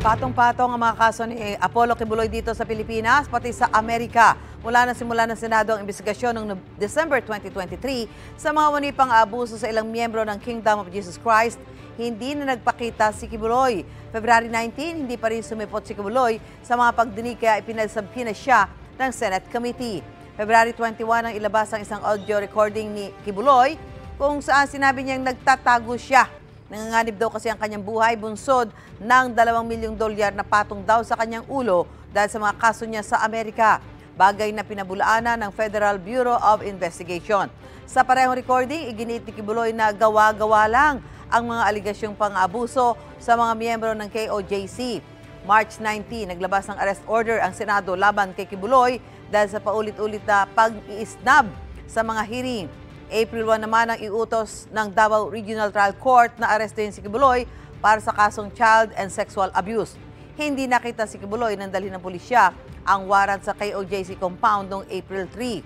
Patong-patong ang mga kaso ni Apollo Kibuloy dito sa Pilipinas, pati sa Amerika. Mula na simula ng Senado ang investigasyon noong December 2023 sa mga wani pang abuso sa ilang miyembro ng Kingdom of Jesus Christ, hindi na nagpakita si Kibuloy. February 19, hindi pa rin sumipot si Kibuloy sa mga pagdinig kaya ipinasabkina siya ng Senate Committee. February 21 ang ilabas ang isang audio recording ni Kibuloy kung saan sinabi niyang nagtatago siya. Nanganganib daw kasi ang kanyang buhay bunsod ng $2 milyong na patong daw sa kanyang ulo dahil sa mga kaso niya sa Amerika. Bagay na pinabulaanan ng Federal Bureau of Investigation. Sa parehong recording, iginit ni Kibuloy na gawa-gawa lang ang mga aligasyong pang-abuso sa mga miyembro ng KOJC. March 19, naglabas ng arrest order ang Senado laban kay Kibuloy dahil sa paulit-ulit na pag-iisnab sa mga hearing. April 1 naman ang iutos ng Davao Regional Trial Court na arestuhin si Kibuloy para sa kasong child and sexual abuse. Hindi nakita si Kibuloy nang dalhin ng pulisya ang warrant sa KOJC compound noong April 3.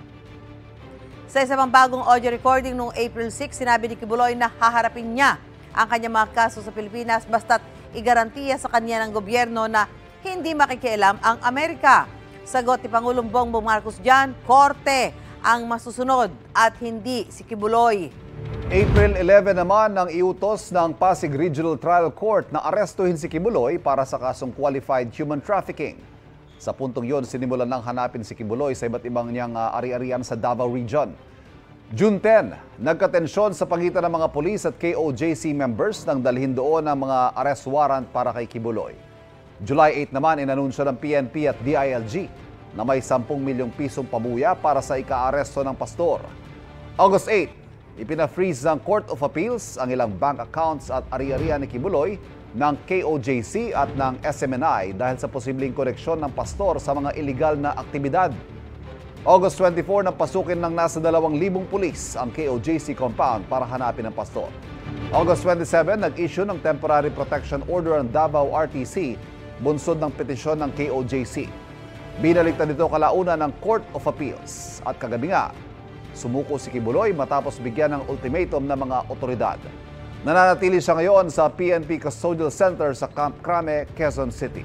Sa isa pang bagong audio recording noong April 6, sinabi ni Kibuloy na haharapin niya ang kanyang mga kaso sa Pilipinas basta't igarantiya sa kanya ng gobyerno na hindi makikialam ang Amerika. Sagot ni Pangulong Bongbong Marcos dyan, korte ang masusunod at hindi si Kibuloy. April 11 naman ang iutos ng Pasig Regional Trial Court na arestuhin si Kibuloy para sa kasong qualified human trafficking. Sa puntong yon, sinimulan ng hanapin si Kibuloy sa iba't ibang niyang ari-arian sa Davao Region. June 10, nagkatensyon sa pagitan ng mga pulis at KOJC members nang dalhin doon ang mga arrest warrant para kay Kibuloy. July 8 naman, inanunsyo ng PNP at DILG na may 10 milyong pisong pabuya para sa ika-aresto ng pastor. August 8, ipina-freeze ng Court of Appeals ang ilang bank accounts at ari-arian ni Kibuloy ng KOJC at ng SMNI dahil sa posibleng koneksyon ng pastor sa mga iligal na aktibidad. August 24, napasukin ng nasa 2,000 pulis ang KOJC compound para hanapin ang pastor. August 27, nag-issue ng temporary protection order ang Davao RTC bunsod ng petisyon ng KOJC. Binaliktad nito kalaunan ng Court of Appeals at kagabi nga, sumuko si Kibuloy matapos bigyan ng ultimatum ng mga otoridad. Nananatili siya ngayon sa PNP Custodial Center sa Camp Crame, Quezon City.